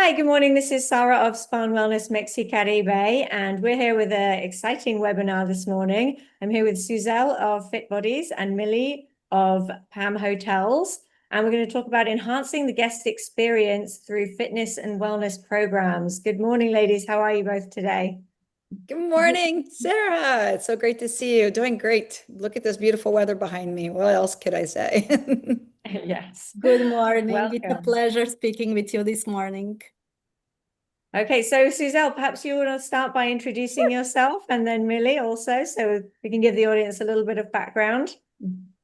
Hi, good morning. This is Sarah of Spa and Wellness Mexicaribe, and we're here with an exciting webinar this morning. I'm here with Suzelle of Fit Bodies and Millie of PAM Hotels, and we're going to talk about enhancing the guest experience through fitness and wellness programs. Good morning, ladies. How are you both today? Good morning, Sarah. It's so great to see you. Doing great. Look at this beautiful weather behind me. What else could I say? Yes. Good morning. It's a Welcome. pleasure speaking with you this morning. Okay, so Suzelle, perhaps you want to start by introducing yourself, and then Millie also, so we can give the audience a little bit of background.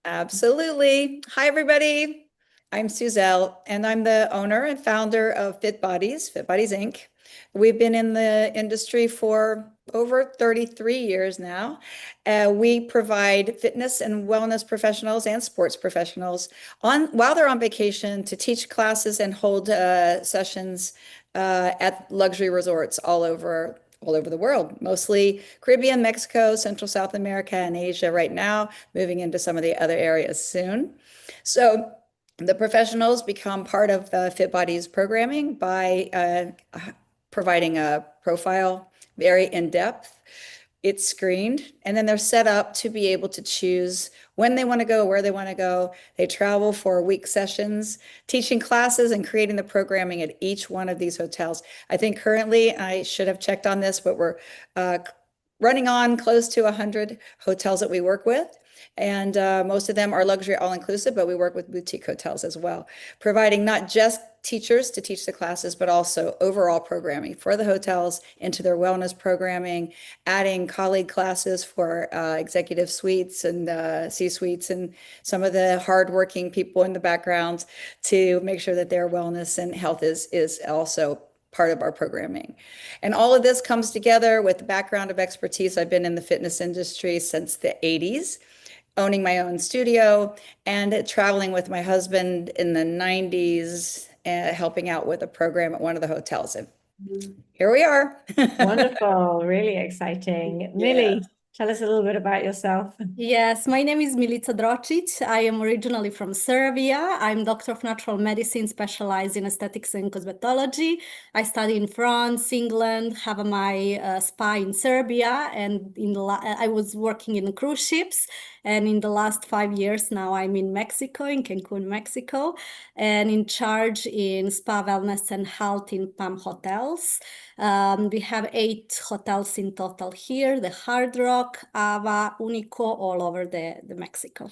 Absolutely. Hi, everybody. I'm Suzelle, and I'm the owner and founder of Fit Bodies Inc. We've been in the industry for over 33 years now. We provide fitness and wellness professionals and sports professionals while they're on vacation to teach classes and hold sessions at luxury resorts all over the world, mostly Caribbean, Mexico, Central South America, and Asia right now, moving into some of the other areas soon. So the professionals become part of Fit Bodies programming by providing a profile, very in-depth. It's screened, and then they're set up to be able to choose when they want to go, where they want to go. They travel for week sessions, teaching classes and creating the programming at each one of these hotels. I think currently, I should have checked on this, but we're running on close to 100 hotels that we work with. And most of them are luxury all-inclusive, but we work with boutique hotels as well, providing not just teachers to teach the classes, but also overall programming for the hotels into their wellness programming, adding colleague classes for executive suites and C-suites and some of the hardworking people in the background to make sure that their wellness and health is also part of our programming. And all of this comes together with the background of expertise. I've been in the fitness industry since the 80s, owning my own studio and traveling with my husband in the 90s, helping out with a program at one of the hotels. And here we are. Wonderful, really exciting. Yeah. Millie, tell us a little bit about yourself. Yes, my name is Milica Drocic. I am originally from Serbia. I'm doctor of natural medicine, specialized in aesthetics and cosmetology. I study in France, England, have my spa in Serbia, and I was working in cruise ships. And in the last 5 years now, I'm in Mexico, in Cancun, Mexico, and in charge in spa, wellness, and health in PAM hotels. We have 8 hotels in total here: the Hard Rock, Ava, Unico, all over the Mexico.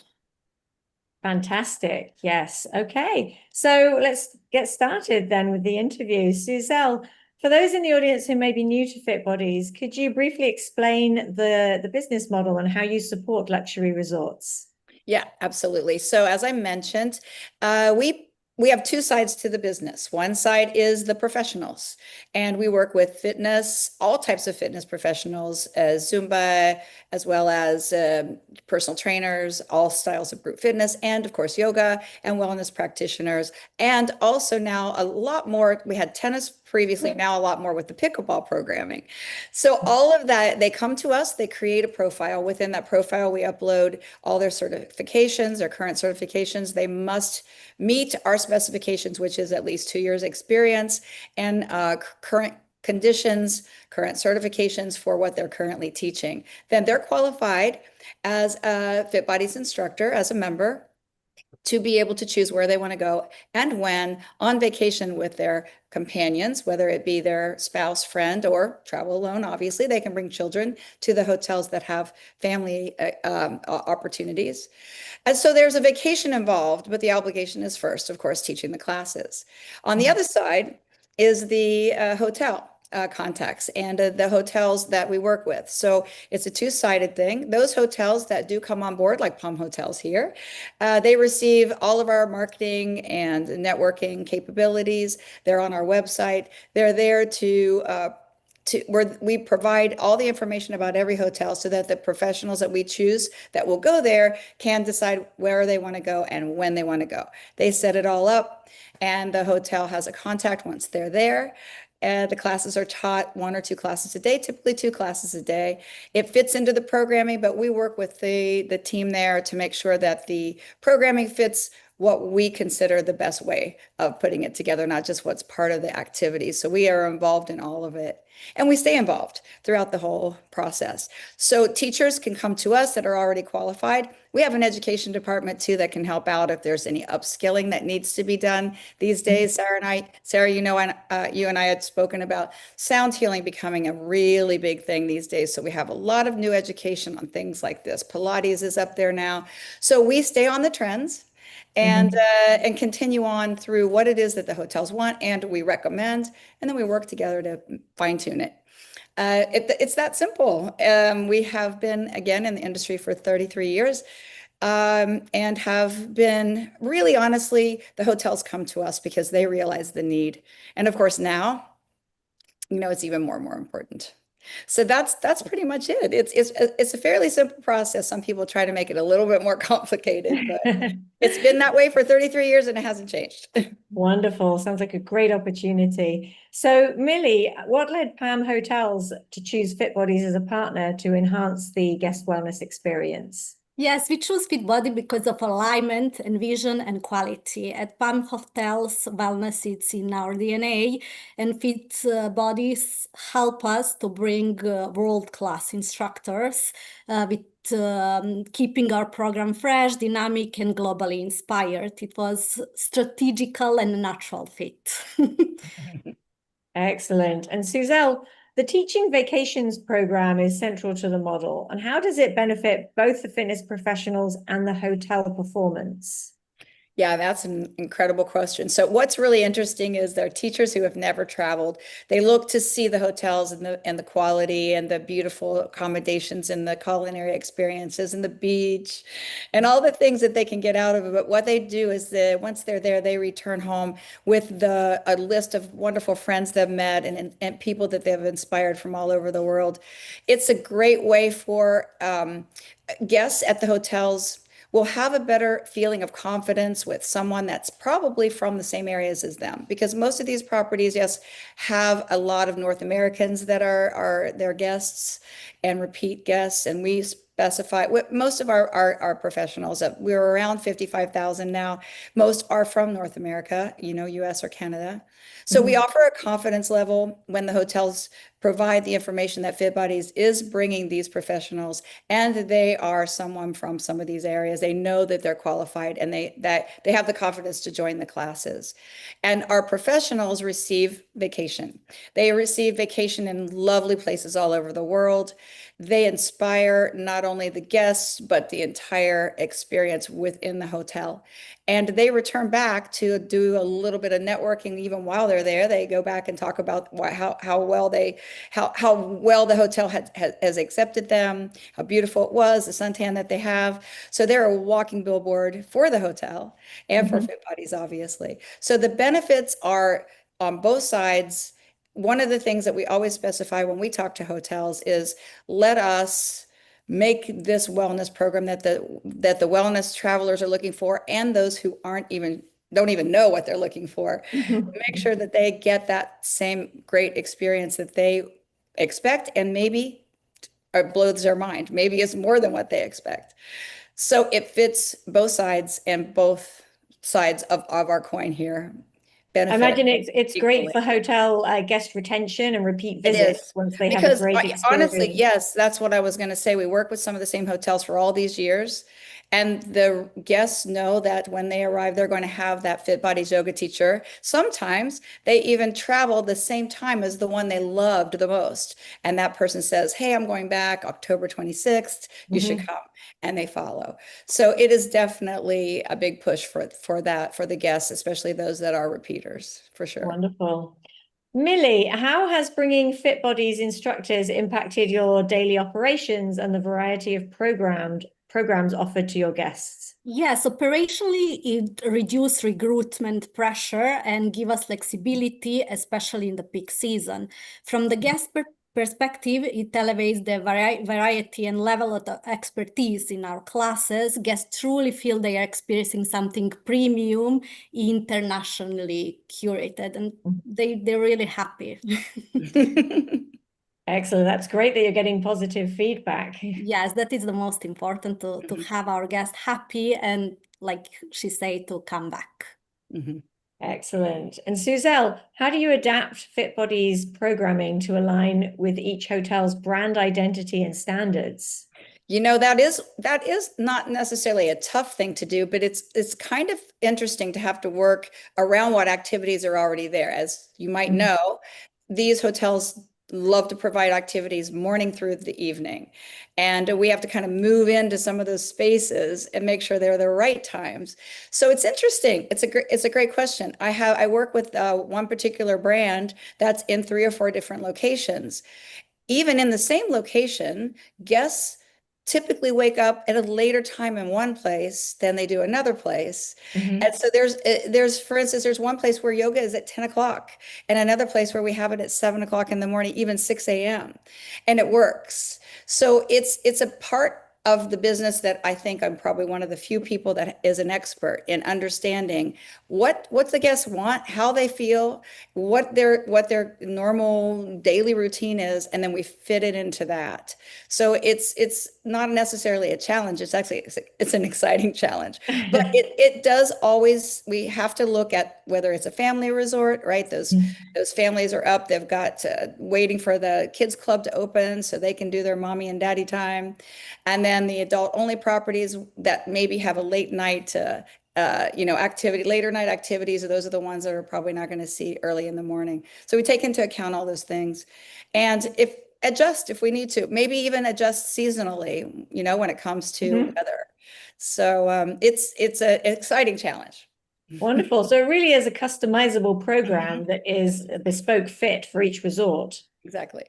Fantastic. Yes. Okay. So let's get started then with the interview. Suzelle, for those in the audience who may be new to Fit Bodies, could you briefly explain the business model and how you support luxury resorts? Yeah, absolutely. So as I mentioned, we have two sides to the business. One side is the professionals, and we work with fitness, all types of fitness professionals, as Zumba, as well as personal trainers, all styles of group fitness, and of course, yoga and wellness practitioners. And also now a lot more, we had tennis previously, now a lot more with the pickleball programming. So all of that, they come to us, they create a profile. Within that profile, we upload all their certifications, their current certifications. They must meet our specifications, which is at least 2 years experience and current conditions, current certifications for what they're currently teaching. Then they're qualified as a Fit Bodies instructor, as a member, to be able to choose where they want to go and when on vacation with their companions, whether it be their spouse, friend, or travel alone. Obviously, they can bring children to the hotels that have family opportunities. And so there's a vacation involved, but the obligation is first, of course, teaching the classes. On the other side is the hotel contacts and the hotels that we work with. So it's a two-sided thing. Those hotels that do come on board, like Palm Hotels here, they receive all of our marketing and networking capabilities. They're on our website. They're there where we provide all the information about every hotel so that the professionals that we choose that will go there can decide where they want to go and when they want to go. They set it all up, and the hotel has a contact once they're there. The classes are taught 1 or 2 classes a day, typically 2 classes a day. It fits into the programming, but we work with the team there to make sure that the programming fits what we consider the best way of putting it together, not just what's part of the activity. So we are involved in all of it. And we stay involved throughout the whole process. So teachers can come to us that are already qualified. We have an education department too that can help out if there's any upskilling that needs to be done these days. Sarah, you know, you and I had spoken about sound healing becoming a really big thing these days. So we have a lot of new education on things like this. Pilates is up there now. So we stay on the trends and continue on through what it is that the hotels want and we recommend, and then we work together to fine tune it. It's that simple. We have been, again, in the industry for 33 years and have been really, honestly, the hotels come to us because they realize the need. And of course, now, you know, it's even more and more important. So that's pretty much it. It's a fairly simple process. Some people try to make it a little bit more complicated, but it's been that way for 33 years and it hasn't changed. Wonderful. Sounds like a great opportunity. So, Millie, what led Pam Hotels to choose Fit Bodies as a partner to enhance the guest wellness experience? Yes, we choose FitBody because of alignment and vision and quality. At PAM Hotels, wellness is in our DNA, and Fit Bodies help us to bring world-class instructors with keeping our program fresh, dynamic, and globally inspired. It was strategical and a natural fit. Excellent. And Suzelle, the Teaching Vacations program is central to the model. And how does it benefit both the fitness professionals and the hotel performance? Yeah, that's an incredible question. So what's really interesting is there are teachers who have never traveled. They look to see the hotels and the quality and the beautiful accommodations and the culinary experiences and the beach and all the things that they can get out of it. But what they do is that once they're there, they return home with a list of wonderful friends they've met and people that they've inspired from all over the world. It's a great way for guests at the hotels will have a better feeling of confidence with someone that's probably from the same areas as them. Because most of these properties, yes, have a lot of North Americans that are their guests and repeat guests. And we specify most of our professionals, we're around 55,000 now. Most are from North America, you know, US or Canada. So we offer a confidence level when the hotels provide the information that Fit Bodies is bringing these professionals and they are someone from some of these areas. They know that they're qualified and they have the confidence to join the classes. And our professionals receive vacation. They receive vacation in lovely places all over the world. They inspire not only the guests, but the entire experience within the hotel. And they return back to do a little bit of networking even while they're there. They go back and talk about how well the hotel has accepted them, how beautiful it was, the suntan that they have. So they're a walking billboard for the hotel and for Fit Bodies, obviously. So the benefits are on both sides. One of the things that we always specify when we talk to hotels is let us make this wellness program that the wellness travelers are looking for and those who don't even know what they're looking for, make sure that they get that same great experience that they expect and maybe it blows their mind. Maybe it's more than what they expect. So it fits both sides and both sides of our coin here. I imagine it's great for hotel guest retention and repeat visits once they have a great experience. Honestly, yes, that's what I was going to say. We work with some of the same hotels for all these years. And the guests know that when they arrive, they're going to have that Fit Bodies yoga teacher. Sometimes they even travel the same time as the one they loved the most. And that person says, hey, I'm going back October 26th. You should come. And they follow. So it is definitely a big push for the guests, especially those that are repeaters, for sure. Wonderful. Millie, how has bringing Fit Bodies instructors impacted your daily operations and the variety of programs offered to your guests? Yes, operationally, it reduces recruitment pressure and give us flexibility, especially in the peak season. From the guest perspective, it elevates the variety and level of expertise in our classes. Guests truly feel they are experiencing something premium, internationally curated, and they're really happy. Excellent. That's great that you're getting positive feedback. Yes, that is the most important to have our guests happy and, like she said, to come back. Mhm. Excellent. And Suzelle, how do you adapt FitBody's programming to align with each hotel's brand identity and standards? That is not necessarily a tough thing to do, but it's kind of interesting to have to work around what activities are already there. As you might know, these hotels love to provide activities morning through the evening. And we have to kind of move into some of those spaces and make sure they're the right times. So it's interesting. It's a great question. I work with one particular brand that's in 3 or 4 different locations. Even in the same location, guests typically wake up at a later time in one place than they do another place. And so for instance, there's one place where yoga is at 10 o'clock and another place where we have it at 7 o'clock in the morning, even 6 a.m. And it works. So it's a part of the business that I think I'm probably one of the few people that is an expert in understanding what the guests want, how they feel, what their normal daily routine is, and then we fit it into that. So it's not necessarily a challenge. It's actually it's an exciting challenge. But it does always, we have to look at whether it's a family resort, right? Those families are up, they've got waiting for the kids club to open so they can do their mommy and daddy time. And then the adult only properties that maybe have a late night later night activities, those are the ones that are probably not going to see early in the morning. So we take into account all those things. And if we need to, maybe even adjust seasonally, when it comes to weather. So it's an exciting challenge. Wonderful. So it really is a customizable program that is a bespoke fit for each resort. Exactly.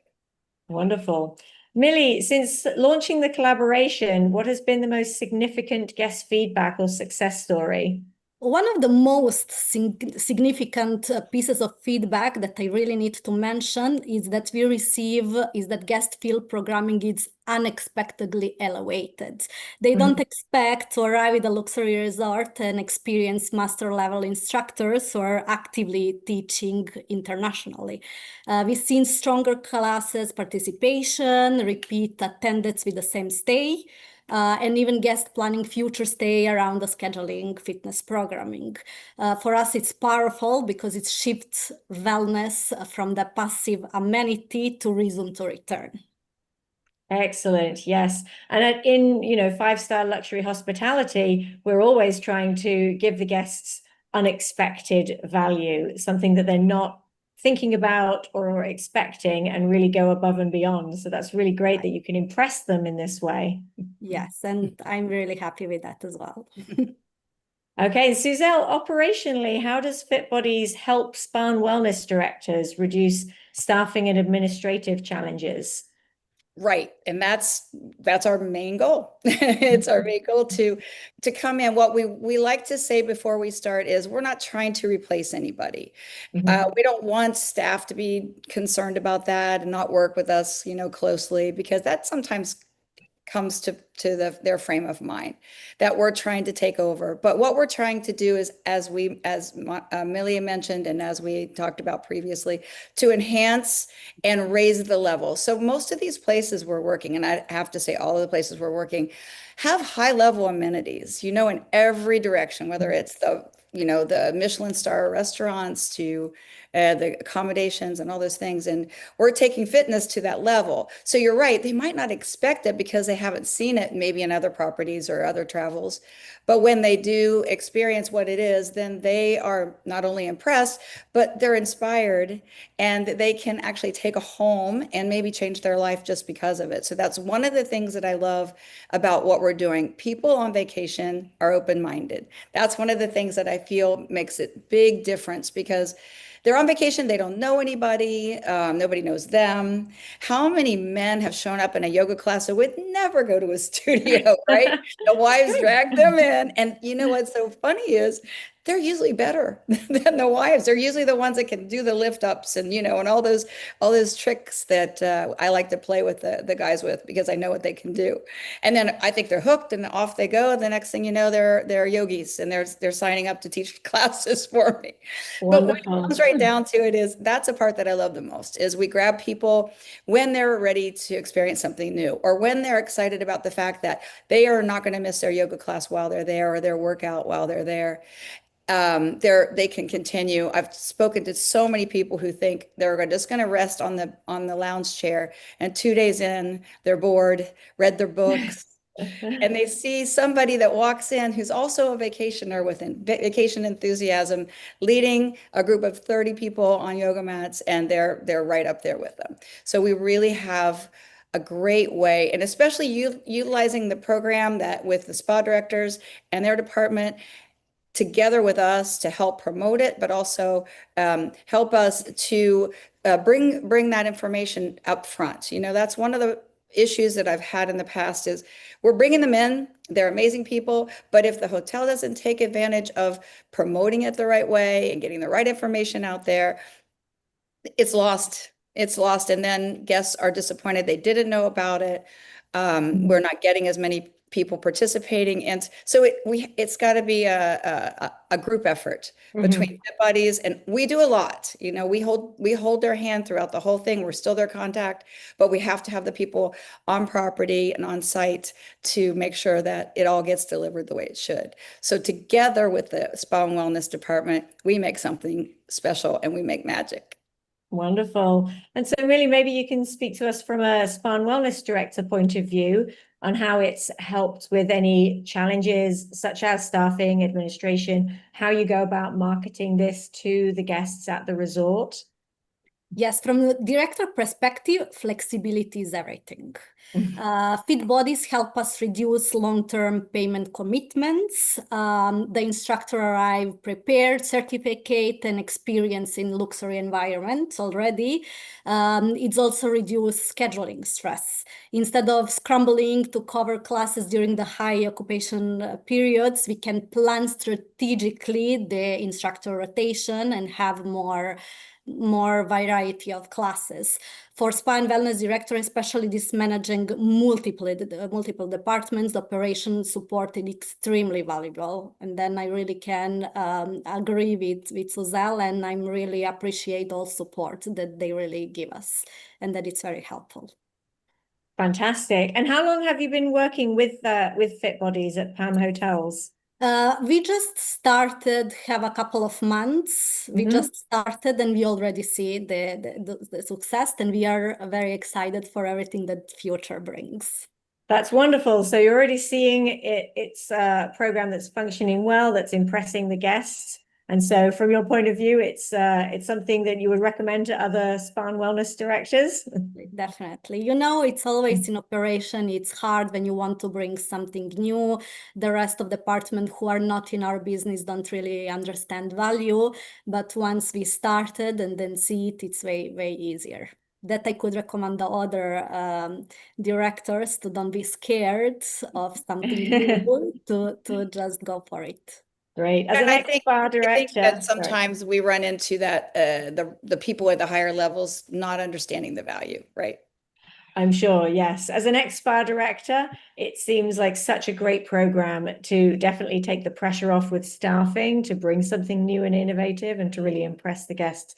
Wonderful. Millie, since launching the collaboration, what has been the most significant guest feedback or success story? One of the most significant pieces of feedback that I really need to mention is that guests feel programming is unexpectedly elevated. They don't expect to arrive at a luxury resort and experience master level instructors who are actively teaching internationally. We've seen stronger classes participation, repeat attendance with the same stay, and even guest planning future stay around the scheduling fitness programming. For us, it's powerful because it shifts wellness from the passive amenity to reason to return. Excellent. Yes. And in, five-star luxury hospitality, we're always trying to give the guests unexpected value, something that they're not thinking about or expecting, and really go above and beyond. So that's really great that you can impress them in this way. Yes, and I'm really happy with that as well. Okay, Suzelle, operationally, how does FitBodies help spa and wellness directors reduce staffing and administrative challenges? Right. And that's our main goal. It's our main goal to come in. What we like to say before we start is we're not trying to replace anybody. We don't want staff to be concerned about that and not work with us, closely, because that sometimes comes to their frame of mind that we're trying to take over. But what we're trying to do is, as Milica mentioned, and as we talked about previously, to enhance and raise the level. So most of these places we're working, and I have to say all of the places we're working, have high level amenities, in every direction, whether it's the Michelin star restaurants to the accommodations and all those things. And we're taking fitness to that level. So you're right, they might not expect it because they haven't seen it maybe in other properties or other travels. But when they do experience what it is, then they are not only impressed, but they're inspired, and they can actually take a home and maybe change their life just because of it. So that's one of the things that I love about what we're doing. People on vacation are open-minded. That's one of the things that I feel makes it big difference, because they're on vacation, they don't know anybody, nobody knows them. How many men have shown up in a yoga class that would never go to a studio, right? The wives drag them in. And what's so funny is they're usually better than the wives. They're usually the ones that can do the lift ups and, and all those tricks that I like to play with the guys with because I know what they can do. And then I think they're hooked and off they go. The next thing you know, they're yogis and they're signing up to teach classes for me. But when it Wonderful. comes right down to it is that's a part that I love the most is we grab people when they're ready to experience something new or when they're excited about the fact that they are not going to miss their yoga class while they're there or their workout while they're there. They can continue. I've spoken to so many people who think they're just going to rest on the lounge chair, and 2 days in, they're bored, read their books, and they see somebody that walks in who's also a vacationer with vacation enthusiasm, leading a group of 30 people on yoga mats, and they're right up there with them. So we really have a great way, and especially utilizing the program that with the spa directors and their department together with us to help promote it, but also help us to bring that information up front. That's one of the issues that I've had in the past is we're bringing them in. They're amazing people, but if the hotel doesn't take advantage of promoting it the right way and getting the right information out there, it's lost. It's lost. And then guests are disappointed they didn't know about it. We're not getting as many people participating. And so it's got to be a group effort between Fit Buddies, and we do a lot. We hold their hand throughout the whole thing. We're still their contact, but we have to have the people on property and on site to make sure that it all gets delivered the way it should. So together with the Spa and Wellness Department, we make something special and we make magic. Wonderful. And so really, maybe you can speak to us from a spa and wellness director point of view on how it's helped with any challenges such as staffing, administration, how you go about marketing this to the guests at the resort. Yes, from the director perspective, flexibility is everything. Fit bodies help us reduce long-term payment commitments. The instructor arrive prepared, certificate, and experience in luxury environments already. It's also reduced scheduling stress. Instead of scrambling to cover classes during the high occupation periods, we can plan strategically the instructor rotation and have more variety of classes. For spa and wellness director, especially this managing multiple departments, operation support is extremely valuable. And then I really can agree with Suzelle, and I really appreciate all support that they really give us and that it's very helpful. Fantastic. And how long have you been working with Fit Bodies at Palm Hotels? We just started, have a couple of months. We just started and we already see the success, and we are very excited for everything that future brings. That's wonderful. So you're already seeing it's a program that's functioning well, that's impressing the guests. And so from your point of view, it's something that you would recommend to other spa and wellness directors? Definitely. It's always in operation. It's hard when you want to bring something new. The rest of the department who are not in our business don't really understand value. But once we started and then see it, it's way, way easier. That I could recommend the other directors to don't be scared of something new, to just go for it. Great. As an I think director, that sometimes we run into that the people at the higher levels not understanding the value, right? I'm sure, yes. As an ex-spa director, it seems like such a great program to definitely take the pressure off with staffing, to bring something new and innovative and to really impress the guests.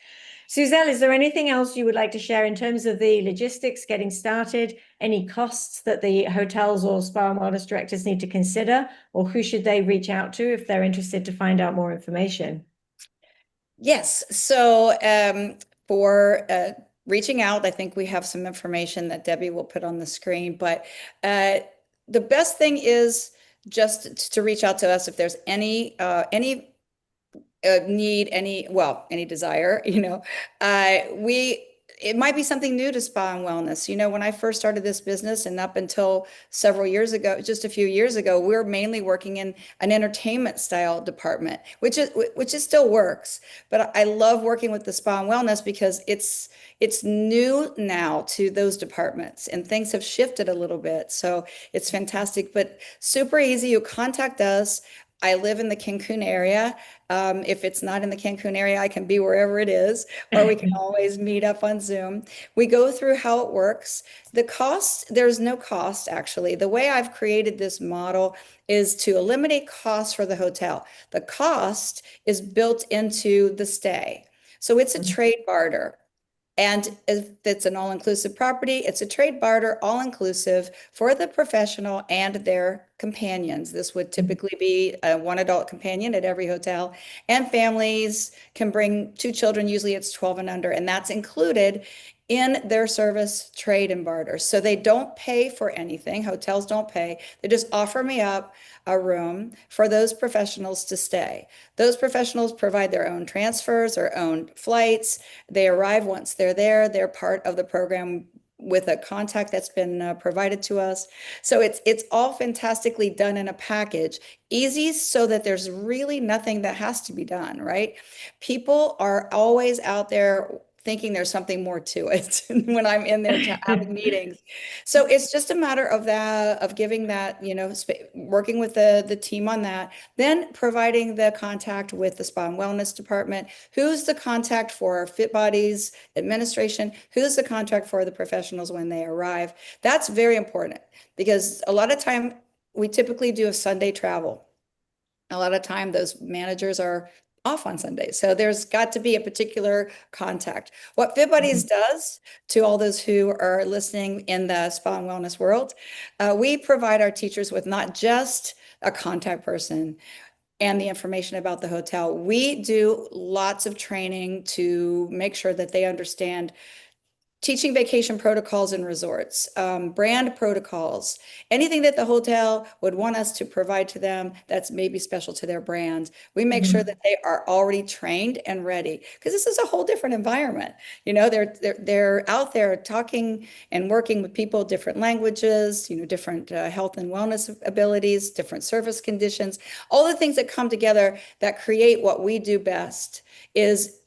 Suzelle, is there anything else you would like to share in terms of the logistics getting started, any costs that the hotels or spa and wellness directors need to consider, or who should they reach out to if they're interested to find out more information? Yes. So for reaching out, I think we have some information that Debbie will put on the screen, but the best thing is just to reach out to us if there's any need, any desire, it might be something new to spa and wellness. When I first started this business and up until several years ago, just a few years ago, we were mainly working in an entertainment style department, which still works. But I love working with the spa and wellness because it's new now to those departments and things have shifted a little bit. So it's fantastic, but super easy. You contact us. I live in the Cancun area. If it's not in the Cancun area, I can be wherever it is, or we can always meet up on Zoom. We go through how it works. The cost, there's no cost actually. The way I've created this model is to eliminate costs for the hotel. The cost is built into the stay. So it's a trade barter. And if it's an all-inclusive property, it's a trade barter, all-inclusive for the professional and their companions. This would typically be one adult companion at every hotel, and families can bring 2 children. Usually it's 12 and under, and that's included in their service trade and barter. So they don't pay for anything. Hotels don't pay. They just offer me up a room for those professionals to stay. Those professionals provide their own transfers, their own flights. They arrive once they're there. They're part of the program with a contact that's been provided to us. So it's all fantastically done in a package, easy so that there's really nothing that has to be done, right? People are always out there thinking there's something more to it when I'm in there having meetings. So it's just a matter of that, of giving that, working with the team on that, then providing the contact with the spa and wellness department. Who's the contact for Fit Bodies administration? Who's the contact for the professionals when they arrive? That's very important because a lot of time we typically do a Sunday travel. A lot of time those managers are off on Sundays. So there's got to be a particular contact. What Fit Buddies does, to all those who are listening in the spa and wellness world, we provide our teachers with not just a contact person and the information about the hotel. We do lots of training to make sure that they understand teaching vacation protocols in resorts, brand protocols, anything that the hotel would want us to provide to them that's maybe special to their brand. We make sure that they are already trained and ready because this is a whole different environment. They're out there talking and working with people, different languages, different health and wellness abilities, different service conditions, all the things that come together that create what we do best is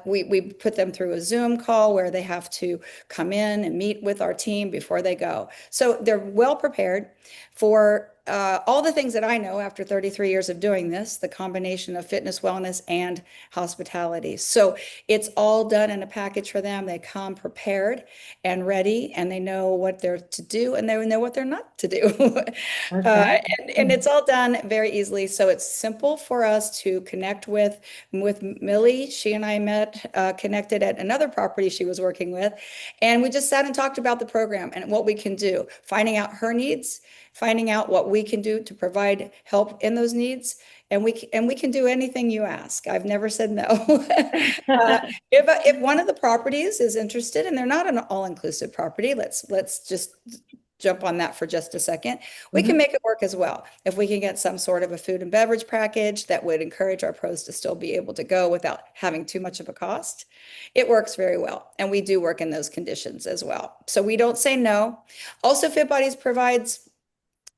we put them through a Zoom call where they have to come in and meet with our team before they go. So they're well prepared for all the things that I know after 33 years of doing this, the combination of fitness, wellness, and hospitality. So it's all done in a package for them. They come prepared and ready, and they know what they're to do, and they know what they're not to do. Okay. And it's all done very easily. So it's simple for us to connect with Millie. She and I met, connected at another property she was working with, and we just sat and talked about the program and what we can do, finding out her needs, finding out what we can do to provide help in those needs. And we can do anything you ask. I've never said no. If one of the properties is interested, and they're not an all-inclusive property, let's just jump on that for just a second. We can make it work as well. If we can get some sort of a food and beverage package that would encourage our pros to still be able to go without having too much of a cost, it works very well. And we do work in those conditions as well. So we don't say no. Also, Fit Bodies provides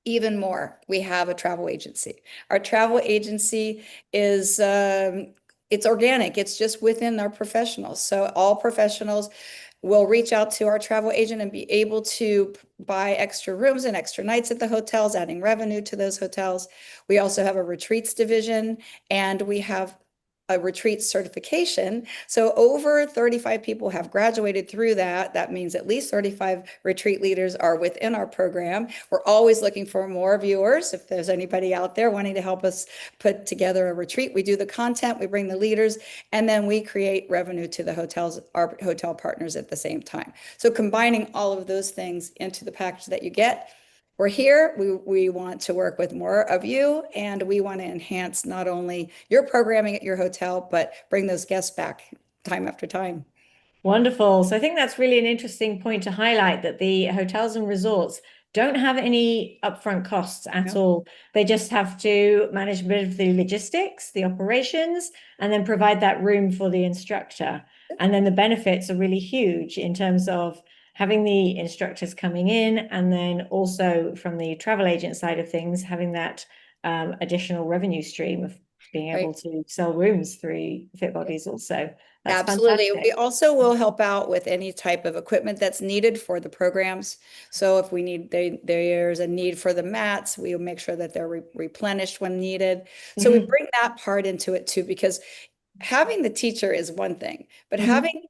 even more. We have a travel agency. Our travel agency is it's organic. It's just within our professionals. So all professionals will reach out to our travel agent and be able to buy extra rooms and extra nights at the hotels, adding revenue to those hotels. We also have a retreats division, and we have a retreat certification. So over 35 people have graduated through that. That means at least 35 retreat leaders are within our program. We're always looking for more viewers. If there's anybody out there wanting to help us put together a retreat, we do the content, we bring the leaders, and then we create revenue to the hotels, our hotel partners at the same time. So combining all of those things into the package that you get. We're here, we want to work with more of you, and we want to enhance not only your programming at your hotel, but bring those guests back time after time. Wonderful. So I think that's really an interesting point to highlight, that the hotels and resorts don't have any upfront costs at all. They just have to manage a bit of the logistics, the operations, and then provide that room for the instructor. And then the benefits are really huge in terms of having the instructors coming in, and then also from the travel agent side of things, having that additional revenue stream of being able to sell rooms through Fit Bodies also. That's Absolutely. We fantastic. also will help out with any type of equipment that's needed for the programs. So if we need, there's a need for the mats, we will make sure that they're replenished when needed. So we Mhm. bring that part into it too, because having the teacher is one thing, but Mhm. having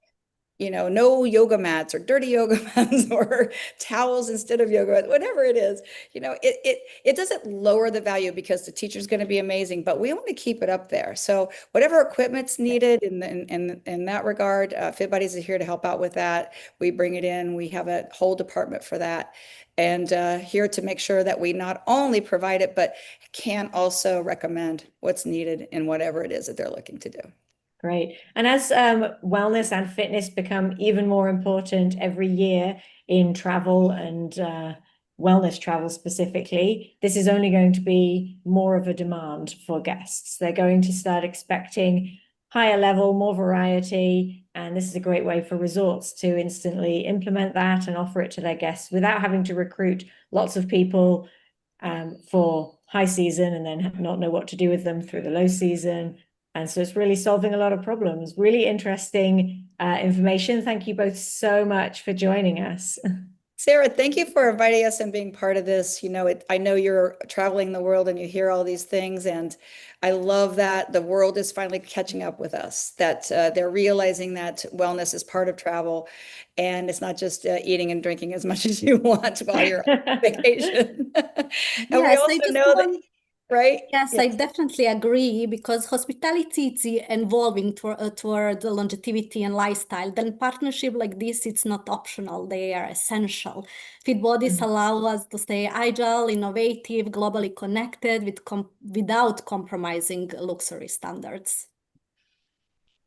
no yoga mats or dirty yoga mats or towels instead of yoga mats, whatever it is, it doesn't lower the value because the teacher's going to be amazing, but we want to keep it up there. So whatever equipment's needed in that regard, Fit Buddies is here to help out with that. We bring it in. We have a whole department for that, and here to make sure that we not only provide it, but can also recommend what's needed in whatever it is that they're looking to do. Great. And as wellness and fitness become even more important every year in travel and wellness travel specifically, this is only going to be more of a demand for guests. They're going to start expecting higher level, more variety, and this is a great way for resorts to instantly implement that and offer it to their guests without having to recruit lots of people for high season and then not know what to do with them through the low season. And so it's really solving a lot of problems. Really interesting information. Thank you both so much for joining us. Sarah, thank you for inviting us and being part of this. I know you're traveling the world and you hear all these things, and I love that the world is finally catching up with us, that they're realizing that wellness is part of travel, and it's not just eating and drinking as much as you want while you're on vacation. And we Yes, I also just know that, want right? Yes, Yeah. I definitely agree because hospitality is evolving toward the longevity and lifestyle. Then partnership like this, it's not optional; they are essential. Fit bodies allow us to stay agile, innovative, globally connected, without compromising luxury standards.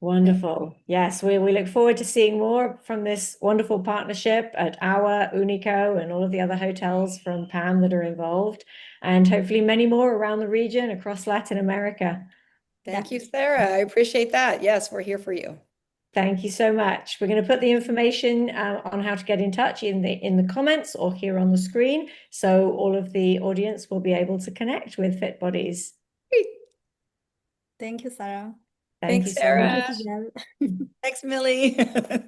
Wonderful. Yes, we look forward to seeing more from this wonderful partnership at our Unico and all of the other hotels from PAM that are involved, and hopefully many more around the region across Latin America. Thank you, Sarah. I appreciate that. Yes, we're here for you. Thank you so much. We're going to put the information on how to get in touch in the comments or here on the screen, so all of the audience will be able to connect with Fit Bodies. Great. Thank you, Sarah. Thank you Thanks, so Sarah. much. Thank you, Thanks, Millie. Giselle.